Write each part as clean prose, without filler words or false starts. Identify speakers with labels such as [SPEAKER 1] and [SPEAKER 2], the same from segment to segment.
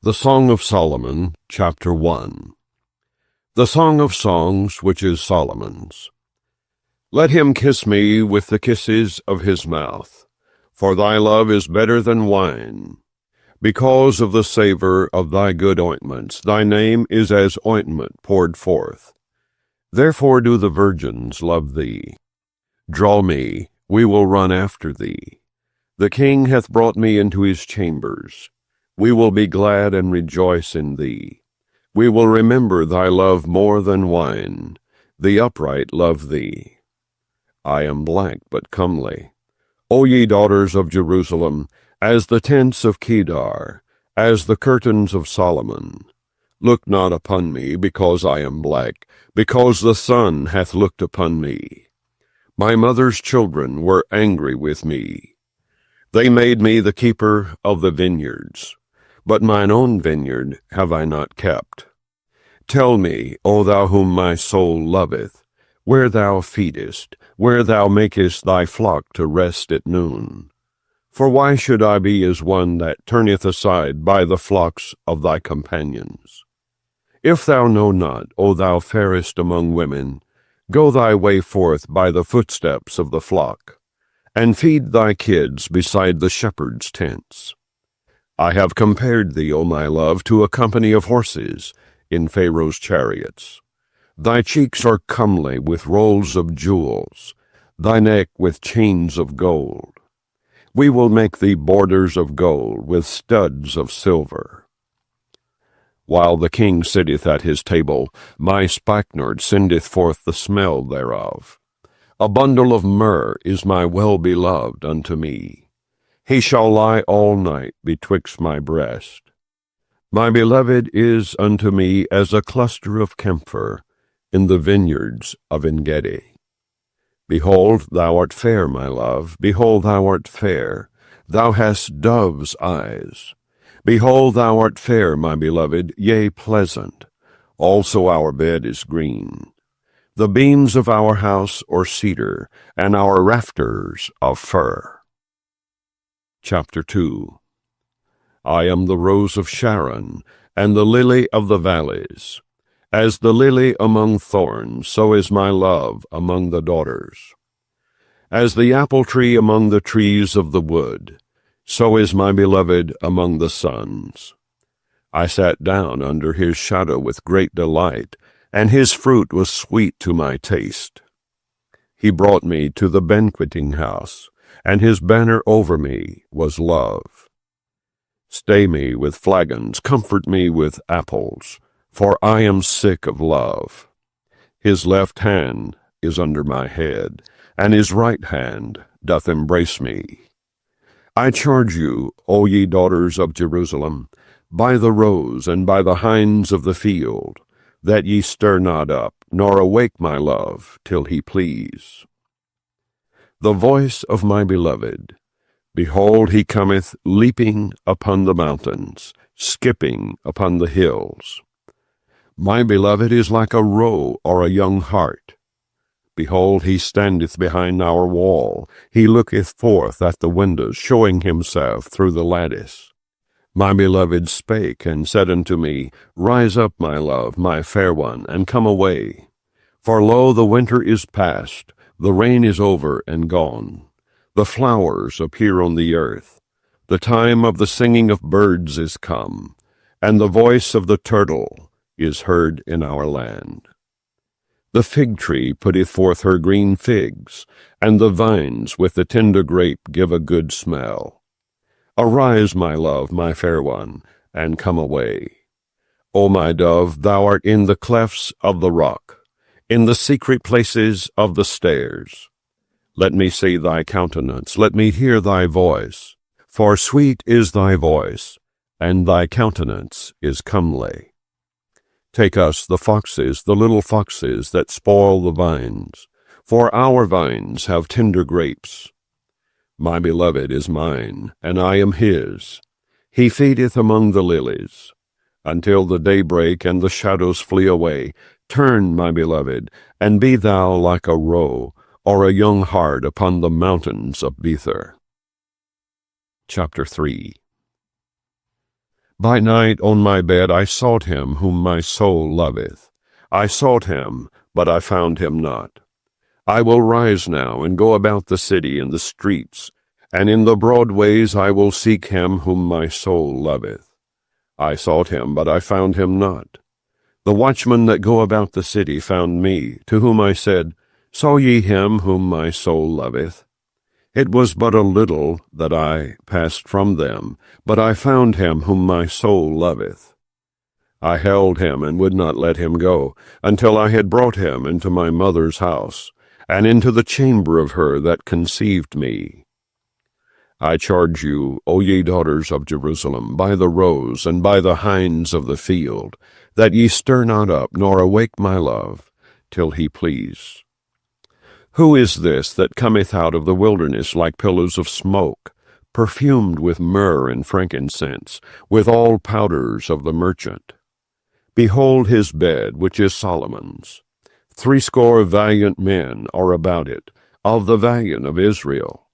[SPEAKER 1] The Song of Solomon, Chapter 1. The Song of Songs, which is Solomon's. Let him kiss me with the kisses of his mouth, for thy love is better than wine. Because of the savor of thy good ointments, thy name is as ointment poured forth. Therefore do the virgins love thee. Draw me, we will run after thee. The king hath brought me into his chambers. We will be glad and rejoice in thee. We will remember thy love more than wine. The upright love thee. I am black but comely. O ye daughters of Jerusalem, as the tents of Kedar, as the curtains of Solomon. Look not upon me, because I am black, because the sun hath looked upon me. My mother's children were angry with me. They made me the keeper of the vineyards. But mine own vineyard have I not kept. Tell me, O thou whom my soul loveth, where thou feedest, where thou makest thy flock to rest at noon. For why should I be as one that turneth aside by the flocks of thy companions? If thou know not, O thou fairest among women, go thy way forth by the footsteps of the flock, and feed thy kids beside the shepherd's tents. I have compared thee, O my love, to a company of horses in Pharaoh's chariots. Thy cheeks are comely with rolls of jewels, thy neck with chains of gold. We will make thee borders of gold with studs of silver. While the king sitteth at his table, my spikenard sendeth forth the smell thereof. A bundle of myrrh is my well-beloved unto me. He shall lie all night betwixt my breast. My beloved is unto me as a cluster of camphor in the vineyards of En-gedi. Behold, thou art fair, my love, behold, thou art fair, thou hast dove's eyes. Behold, thou art fair, my beloved, yea, pleasant. Also our bed is green. The beams of our house are cedar, and our rafters of fir. Chapter 2. I am the rose of Sharon, and the lily of the valleys. As the lily among thorns, so is my love among the daughters. As the apple tree among the trees of the wood, so is my beloved among the sons. I sat down under his shadow with great delight, and his fruit was sweet to my taste. He brought me to the banqueting house, and his banner over me was love. Stay me with flagons, comfort me with apples, for I am sick of love. His left hand is under my head, and his right hand doth embrace me. I charge you, O ye daughters of Jerusalem, by the roes and by the hinds of the field, that ye stir not up, nor awake my love, till he please. The voice of my beloved, behold, he cometh leaping upon the mountains, skipping upon the hills. My beloved is like a roe or a young hart. Behold, he standeth behind our wall, he looketh forth at the windows, showing himself through the lattice. My beloved spake and said unto me, Rise up, my love, my fair one, and come away. For lo, the winter is past, the rain is over and gone. The flowers appear on the earth. The time of the singing of birds is come, and the voice of the turtle is heard in our land. The fig tree putteth forth her green figs, and the vines with the tender grape give a good smell. Arise, my love, my fair one, and come away. O my dove, thou art in the clefts of the rock, in the secret places of the stairs. Let me see thy countenance, let me hear thy voice, for sweet is thy voice, and thy countenance is comely. Take us the foxes, the little foxes that spoil the vines, for our vines have tender grapes. My beloved is mine, and I am his. He feedeth among the lilies. Until the daybreak and the shadows flee away, turn, my beloved, and be thou like a roe, or a young hart upon the mountains of Bether. Chapter 3. By night on my bed I sought him whom my soul loveth. I sought him, but I found him not. I will rise now and go about the city and the streets, and in the broad ways I will seek him whom my soul loveth. I sought him, but I found him not. The watchmen that go about the city found me, to whom I said, Saw ye him whom my soul loveth? It was but a little that I passed from them, but I found him whom my soul loveth. I held him and would not let him go, until I had brought him into my mother's house, and into the chamber of her that conceived me. I charge you, O ye daughters of Jerusalem, by the roes and by the hinds of the field, that ye stir not up, nor awake my love, till he please. Who is this that cometh out of the wilderness like pillars of smoke, perfumed with myrrh and frankincense, with all powders of the merchant? Behold his bed, which is Solomon's. 80 valiant men are about it, of the valiant of Israel.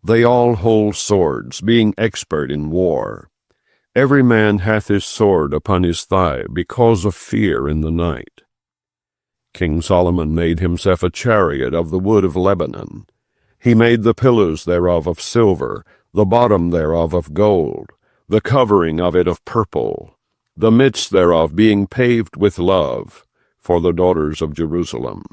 [SPEAKER 1] They all hold swords, being expert in war. Every man hath his sword upon his thigh, because of fear in the night. King Solomon made himself a chariot of the wood of Lebanon. He made the pillars thereof of silver, the bottom thereof of gold, the covering of it of purple, the midst thereof being paved with love, for the daughters of Jerusalem.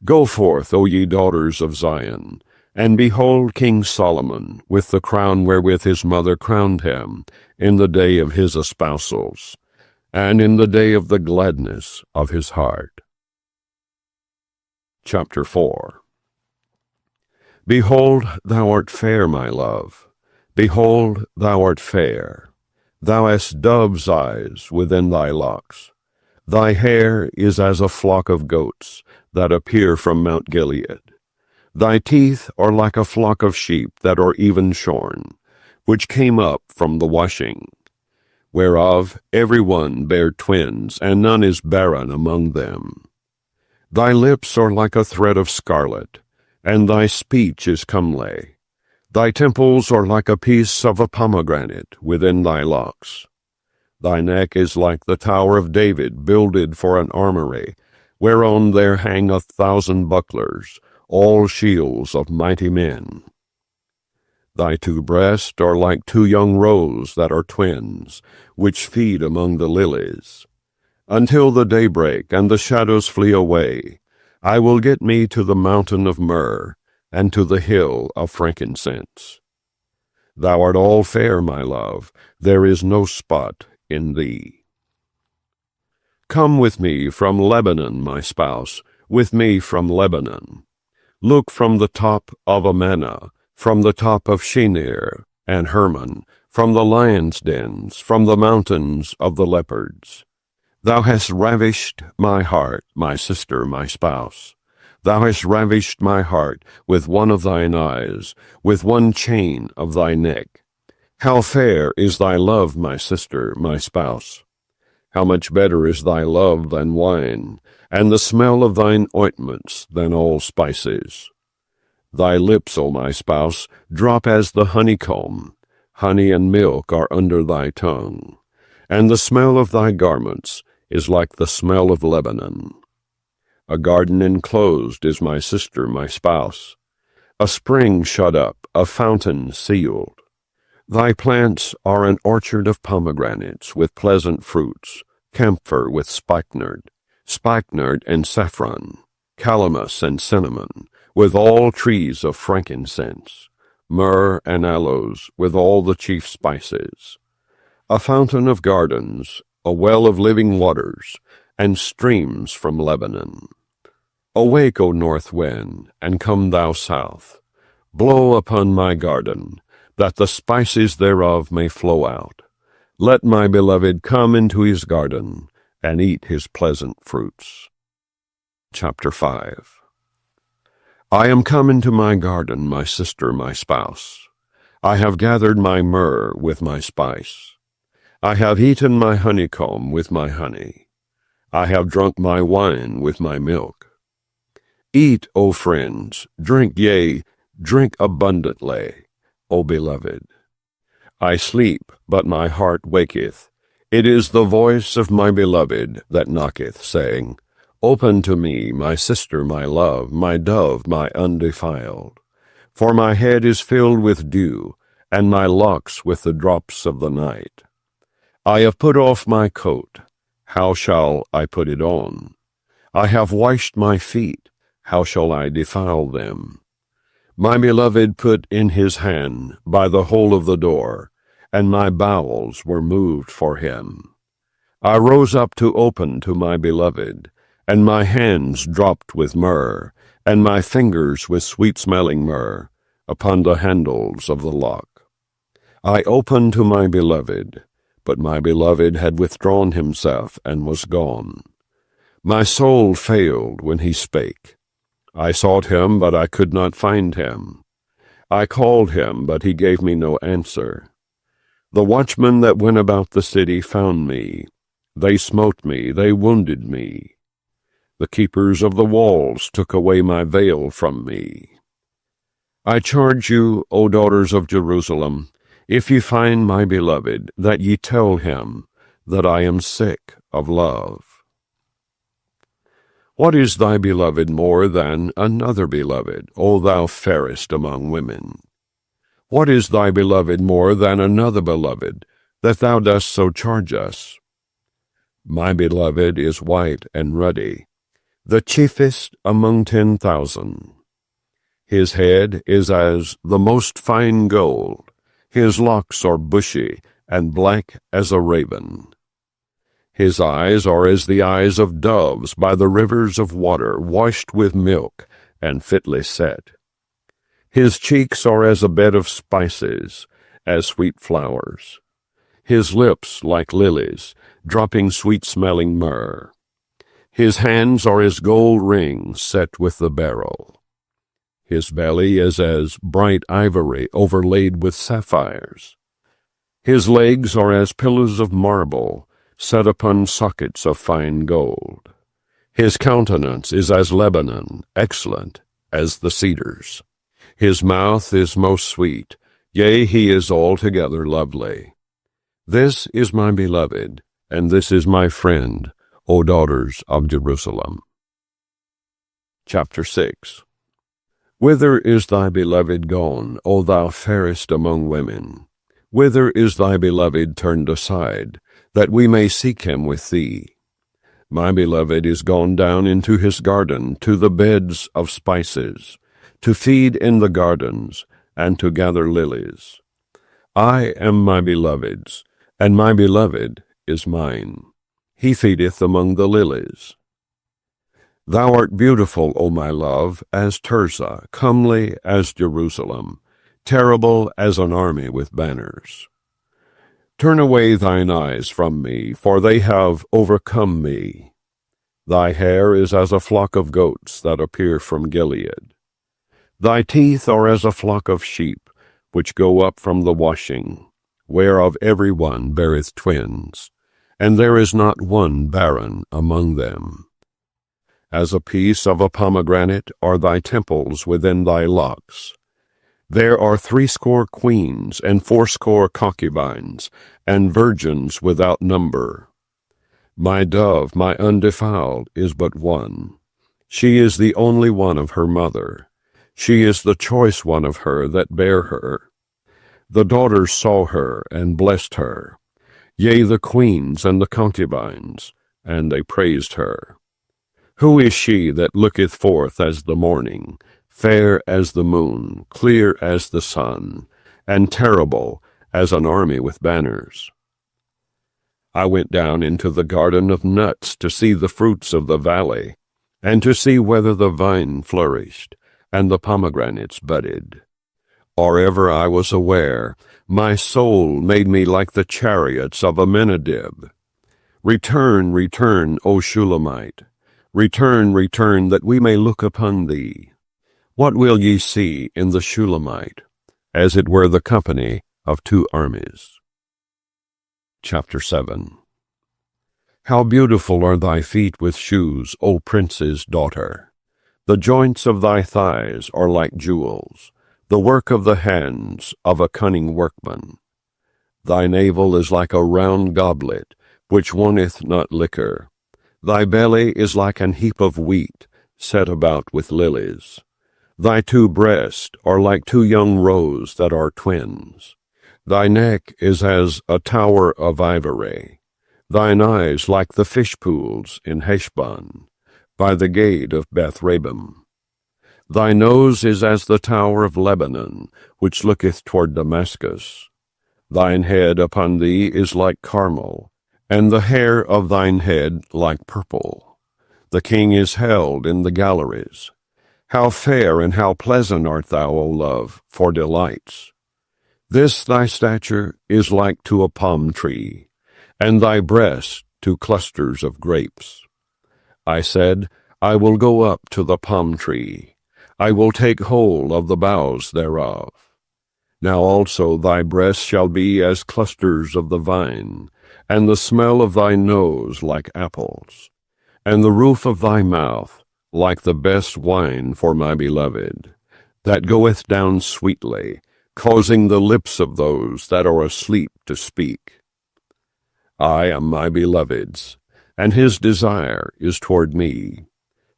[SPEAKER 1] Go forth, O ye daughters of Zion, and behold King Solomon, with the crown wherewith his mother crowned him, in the day of his espousals, and in the day of the gladness of his heart. Chapter 4. Behold, thou art fair, my love. Behold, thou art fair. Thou hast dove's eyes within thy locks. Thy hair is as a flock of goats that appear from Mount Gilead. Thy teeth are like a flock of sheep that are even shorn, which came up from the washing, whereof every one bare twins, and none is barren among them. Thy lips are like a thread of scarlet, and thy speech is comely. Thy temples are like a piece of a pomegranate within thy locks. Thy neck is like the tower of David, builded for an armory, whereon there hang 1,000 bucklers, all shields of mighty men. Thy 2 breasts are like 2 young roes that are twins, which feed among the lilies. Until the daybreak and the shadows flee away, I will get me to the mountain of myrrh, and to the hill of frankincense. Thou art all fair, my love, there is no spot in thee. Come with me from Lebanon, my spouse, with me from Lebanon. Look from the top of Amana, from the top of Shinir and Hermon, from the lions' dens, from the mountains of the leopards. Thou hast ravished my heart, my sister, my spouse. Thou hast ravished my heart with one of thine eyes, with one chain of thy neck. How fair is thy love, my sister, my spouse! How much better is thy love than wine, and the smell of thine ointments than all spices. Thy lips, O my spouse, drop as the honeycomb. Honey and milk are under thy tongue, and the smell of thy garments is like the smell of Lebanon. A garden enclosed is my sister, my spouse, a spring shut up, a fountain sealed. Thy plants are an orchard of pomegranates with pleasant fruits, camphor with spikenard and saffron, calamus and cinnamon, with all trees of frankincense, myrrh and aloes, with all the chief spices. A fountain of gardens, a well of living waters, and streams from Lebanon. Awake, O north wind, and come thou south. Blow upon my garden, that the spices thereof may flow out. Let my beloved come into his garden, and eat his pleasant fruits. Chapter 5. I am come into my garden, my sister, my spouse. I have gathered my myrrh with my spice. I have eaten my honeycomb with my honey. I have drunk my wine with my milk. Eat, O friends, drink, yea, drink abundantly, O beloved. I sleep, but my heart waketh. It is the voice of my beloved that knocketh, saying, Open to me, my sister, my love, my dove, my undefiled. For my head is filled with dew, and my locks with the drops of the night. I have put off my coat. How shall I put it on? I have washed my feet. How shall I defile them? My beloved put in his hand by the hole of the door, and my bowels were moved for him. I rose up to open to my beloved, and my hands dropped with myrrh, and my fingers with sweet-smelling myrrh, upon the handles of the lock. I opened to my beloved, but my beloved had withdrawn himself and was gone. My soul failed when he spake. I sought him, but I could not find him. I called him, but he gave me no answer. The watchmen that went about the city found me. They smote me, they wounded me. The keepers of the walls took away my veil from me. I charge you, O daughters of Jerusalem, if ye find my beloved, that ye tell him that I am sick of love. What is thy beloved more than another beloved, O thou fairest among women? What is thy beloved more than another beloved, that thou dost so charge us? My beloved is white and ruddy, the chiefest among 10,000. His head is as the most fine gold, his locks are bushy and black as a raven. His eyes are as the eyes of doves by the rivers of water, washed with milk and fitly set. His cheeks are as a bed of spices, as sweet flowers. His lips like lilies, dropping sweet-smelling myrrh. His hands are as gold rings set with the beryl. His belly is as bright ivory overlaid with sapphires. His legs are as pillars of marble, set upon sockets of fine gold. His countenance is as Lebanon, excellent as the cedars. His mouth is most sweet, yea, he is altogether lovely. This is my beloved, and this is my friend, O daughters of Jerusalem. Chapter 6. Whither is thy beloved gone, O thou fairest among women? Whither is thy beloved turned aside, that we may seek him with thee? My beloved is gone down into his garden, to the beds of spices, to feed in the gardens, and to gather lilies. I am my beloved's, and my beloved is mine. He feedeth among the lilies. Thou art beautiful, O my love, as Tirzah, comely as Jerusalem, terrible as an army with banners. Turn away thine eyes from me, for they have overcome me. Thy hair is as a flock of goats that appear from Gilead. Thy teeth are as a flock of sheep, which go up from the washing, whereof every one beareth twins, and there is not one barren among them. As a piece of a pomegranate are thy temples within thy locks. There are 80 queens, and 80 concubines, and virgins without number. My dove, my undefiled, is but one. She is the only one of her mother. She is the choice one of her that bare her. The daughters saw her, and blessed her, yea, the queens and the concubines, and they praised her. Who is she that looketh forth as the morning, fair as the moon, clear as the sun, and terrible as an army with banners? I went down into the garden of nuts to see the fruits of the valley, and to see whether the vine flourished, and the pomegranates budded. Or ever I was aware, my soul made me like the chariots of Abinadab. Return, return, O Shulamite. Return, return, that we may look upon thee. What will ye see in the Shulamite? As it were the company of 2 armies. Chapter 7. How beautiful are thy feet with shoes, O prince's daughter! The joints of thy thighs are like jewels, the work of the hands of a cunning workman. Thy navel is like a round goblet, which wanteth not liquor. Thy belly is like an heap of wheat, set about with lilies. Thy two breasts are like two young roes that are twins. Thy neck is as a tower of ivory. Thine eyes like the fish pools in Heshbon, by the gate of Bethrabim. Thy nose is as the tower of Lebanon, which looketh toward Damascus. Thine head upon thee is like Carmel, and the hair of thine head like purple. The king is held in the galleries. How fair and how pleasant art thou, O love, for delights! This thy stature is like to a palm tree, and thy breast to clusters of grapes. I said, I will go up to the palm tree. I will take hold of the boughs thereof. Now also thy breasts shall be as clusters of the vine, and the smell of thy nose like apples, and the roof of thy mouth like the best wine for my beloved, that goeth down sweetly, causing the lips of those that are asleep to speak. I am my beloved's, and his desire is toward me.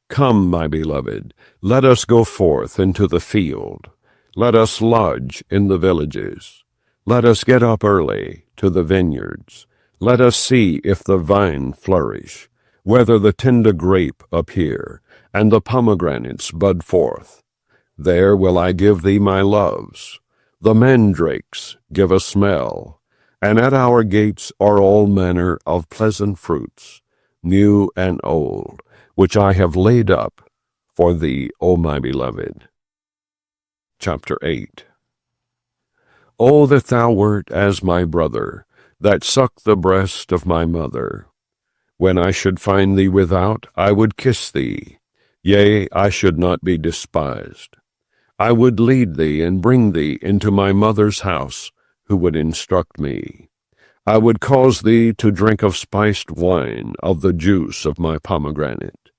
[SPEAKER 1] Come, my beloved, let us go forth into the field. Let us lodge in the villages. Let us get up early to the vineyards. Let us see if the vine flourish, whether the tender grape appear, and the pomegranates bud forth. There will I give thee my loves. The mandrakes give a smell, and at our gates are all manner of pleasant fruits, new and old, which I have laid up for thee, O my beloved. Chapter 8. O that thou wert as my brother, that sucked the breast of my mother. When I should find thee without, I would kiss thee. Yea, I should not be despised. I would lead thee and bring thee into my mother's house, who would instruct me. I would cause thee to drink of spiced wine, of the juice of my pomegranate.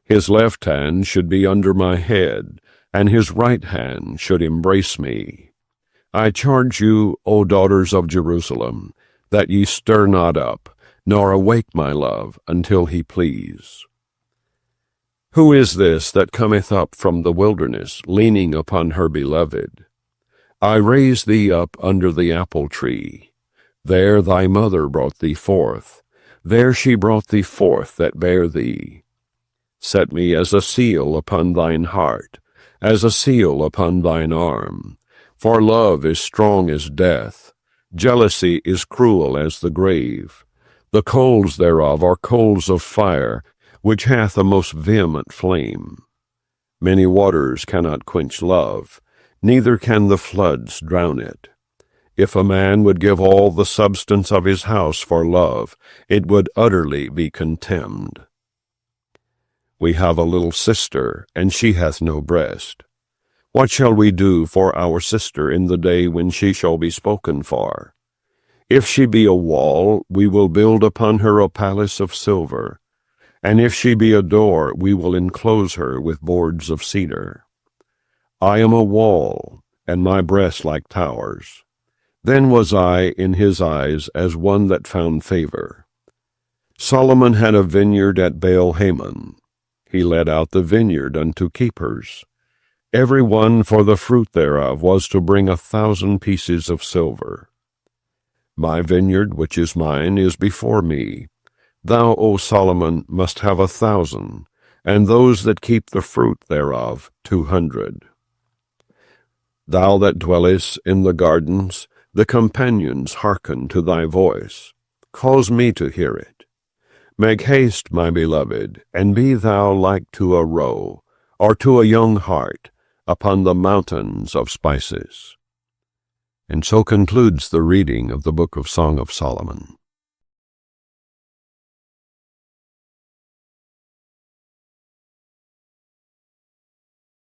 [SPEAKER 1] His left hand should be under my head, and his right hand should embrace me. I charge you, O daughters of Jerusalem, that ye stir not up, nor awake my love, until he please. Who is this that cometh up from the wilderness, leaning upon her beloved? I raised thee up under the apple tree. There thy mother brought thee forth. There she brought thee forth that bare thee. Set me as a seal upon thine heart, as a seal upon thine arm. For love is strong as death. Jealousy is cruel as the grave. The coals thereof are coals of fire, which hath a most vehement flame. Many waters cannot quench love, neither can the floods drown it. If a man would give all the substance of his house for love, it would utterly be contemned. We have a little sister, and she hath no breast. What shall we do for our sister in the day when she shall be spoken for? If she be a wall, we will build upon her a palace of silver. And if she be a door, we will enclose her with boards of cedar. I am a wall, and my breasts like towers. Then was I in his eyes as one that found favor. Solomon had a vineyard at Baal-Hamon. He led out the vineyard unto keepers. Every one for the fruit thereof was to bring 1,000 pieces of silver. My vineyard, which is mine, is before me. Thou, O Solomon, must have 1,000, and those that keep the fruit thereof 200. Thou that dwellest in the gardens, the companions hearken to thy voice. Cause me to hear it. Make haste, my beloved, and be thou like to a roe, or to a young hart, upon the mountains of spices. And so concludes the reading of the book of Song of Solomon.